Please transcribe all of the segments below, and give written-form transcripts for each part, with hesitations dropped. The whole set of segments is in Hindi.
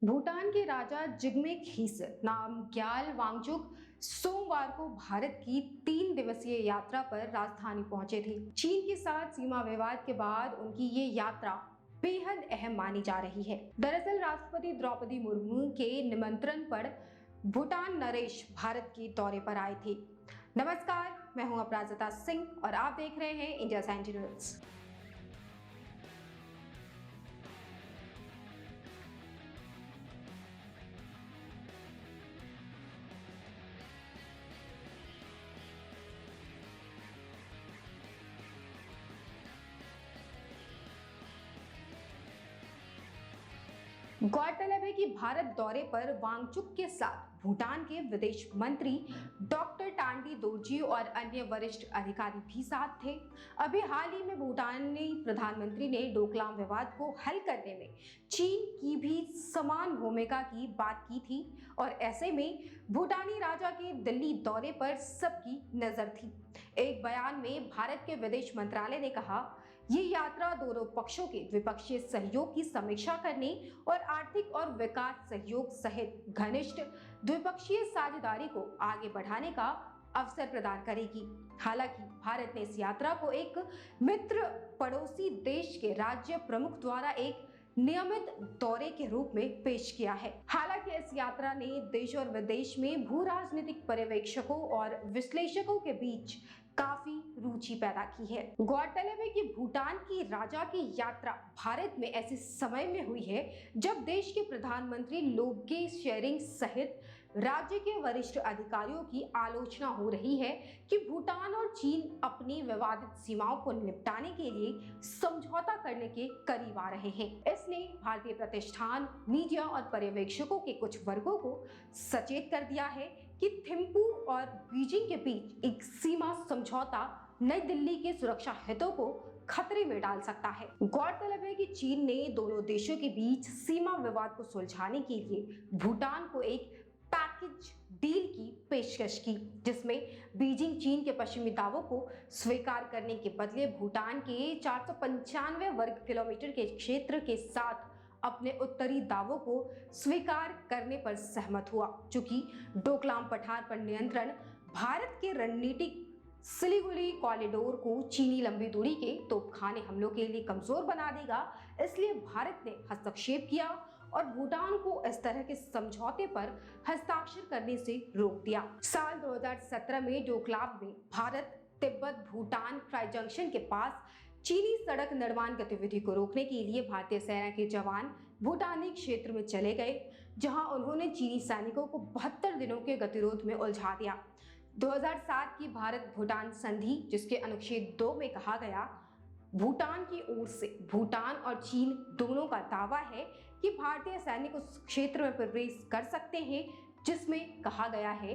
भूटान के राजा जिग्मे खेसर नामग्याल वांगचुक सोमवार को भारत की 3 दिवसीय यात्रा पर राजधानी पहुंचे थे। चीन के साथ सीमा विवाद के बाद उनकी ये यात्रा बेहद अहम मानी जा रही है। दरअसल राष्ट्रपति द्रौपदी मुर्मू के निमंत्रण पर भूटान नरेश भारत के दौरे पर आए थे। नमस्कार, मैं हूं अपराजिता सिंह और आप देख रहे हैं इंडिया सेंटिनल्स। गौरतलब है कि भारत दौरे पर वांगचुक के साथ भूटान के विदेश मंत्री डॉक्टर टांडी दोरजी और अन्य वरिष्ठ अधिकारी भी साथ थे। अभी हाल ही में भूटानी प्रधानमंत्री ने डोकलाम विवाद को हल करने में चीन की भी समान भूमिका की बात की थी और ऐसे में भूटानी राजा के दिल्ली दौरे पर सबकी नजर थी। एक बयान में भारत के विदेश मंत्रालय ने कहा, ये यात्रा दोनों पक्षों के द्विपक्षीय सहयोग की समीक्षा करने और आर्थिक और विकास सहयोग सहित घनिष्ठ द्विपक्षीय साझेदारी को आगे बढ़ाने का अवसर प्रदान करेगी। हालांकि भारत ने इस यात्रा को एक मित्र पड़ोसी देश के राज्य प्रमुख द्वारा एक नियमित दौरे के रूप में पेश किया है। हालांकि इस यात्रा ने देश और विदेश में भू राजनीतिक पर्यवेक्षकों और विश्लेषकों के बीच काफी रुचि पैदा की है। गौरतलब है कि भूटान की राजा की यात्रा भारत में ऐसे समय में हुई है जब देश के प्रधानमंत्री लोब्गे शेरिंग सहित राज्य के वरिष्ठ अधिकारियों की आलोचना हो रही है कि भूटान और चीन अपनी विवादित सीमाओं को निपटाने के लिए समझौता करने के करीब आ रहे हैं। इसने भारतीय प्रतिष्ठान, मीडिया और पर्यवेक्षकों के कुछ वर्गों को सचेत कर दिया है कि थिम्पू और बीजिंग के बीच एक सीमा समझौता नई दिल्ली के सुरक्षा हितों को खतरे में डाल सकता है। गौरतलब है कि चीन ने दोनों देशों के बीच सीमा विवाद को सुलझाने के लिए भूटान को एक पैकेज डील की पेशकश की, जिसमें बीजिंग चीन के पश्चिमी दावों को स्वीकार करने के बदले भूटान के 495 वर्ग किलोमीटर के क्षेत्र के साथ अपने उत्तरी दावों को स्वीकार करने पर सहमत हुआ। चूंकि डोकलाम पठार पर नियंत्रण भारत के रणनीतिक सिलीगुड़ी कॉरिडोर को चीनी लंबी दूरी के तोपखाने हमलों के लिए कमजोर बना देगा, इसलिए भारत ने हस्तक्षेप किया और भूटान को इस तरह के समझौते पर हस्ताक्षर करने से रोक दिया। साल 2017 में डोकलाम में भारत तिब्बत भूटान ट्राई जंक्शन के पास चीनी सड़क निर्माण गतिविधि को रोकने के लिए भारतीय सेना के जवान भूटानी क्षेत्र में चले गए, जहां उन्होंने चीनी सैनिकों को 72 दिनों के गतिरोध में उलझा दिया। 2007 की भारत भूटान संधि, जिसके अनुच्छेद 2 में कहा गया, भूटान की ओर से भूटान और चीन दोनों का दावा है कि भारतीय सैनिक उस क्षेत्र में प्रवेश कर सकते हैं, जिसमें कहा गया है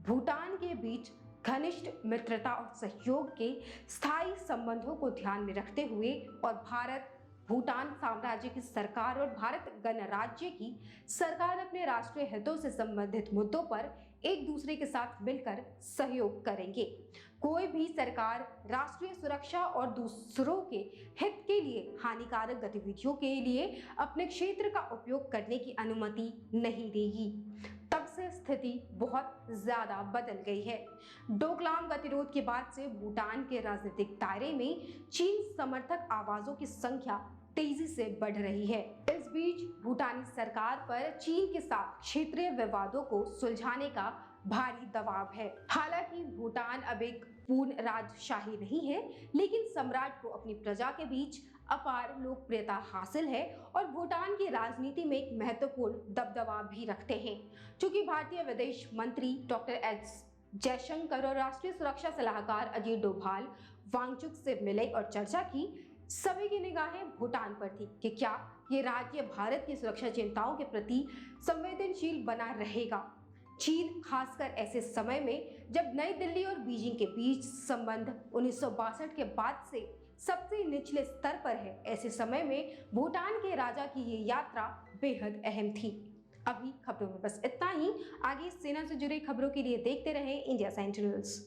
भूटान के बीच घनिष्ठ मित्रता और सहयोग के स्थायी संबंधों को ध्यान में रखते हुए और भारत भूटान साम्राज्य की सरकार और भारत गणराज्य की सरकार अपने राष्ट्रीय हितों से संबंधित मुद्दों पर एक दूसरे के साथ मिलकर सहयोग करेंगे। कोई भी सरकार राष्ट्रीय सुरक्षा और दूसरों के हित के लिए हानिकारक गतिविधियों के लिए अपने क्षेत्र का उपयोग करने की अनुमति नहीं देगी। तब से स्थिति बहुत ज्यादा बदल गई है। डोकलाम गतिरोध के बाद से भूटान के राजनीतिक दायरे में चीन समर्थक आवाजों की संख्या तेजी से बढ़ रही है। इस बीच भूटानी सरकार पर चीन के साथ क्षेत्रीय विवादों को सुलझाने का भारी दबाव है। हालांकि भूटान अब एक पूर्ण राजशाही नहीं है, लेकिन सम्राट को अपनी प्रजा के बीच अपार लोकप्रियता हासिल है और भूटान की राजनीति में एक महत्वपूर्ण दबदबा भी रखते हैं। चूंकि भारतीय विदेश मंत्री डॉक्टर एस जयशंकर और राष्ट्रीय सुरक्षा सलाहकार अजीत डोभाल वांगचुक से मिले और चर्चा की, सभी की निगाहें भूटान पर थी कि क्या ये राज्य भारत की सुरक्षा चिंताओं के प्रति संवेदनशील बना रहेगा। चीन खासकर ऐसे समय में जब नई दिल्ली और बीजिंग के बीच संबंध 1962 के बाद से सबसे निचले स्तर पर है, ऐसे समय में भूटान के राजा की ये यात्रा बेहद अहम थी। अभी खबरों में बस इतना ही। आगे सेना से जुड़ी खबरों के लिए देखते रहें इंडिया सेंटिनल्स।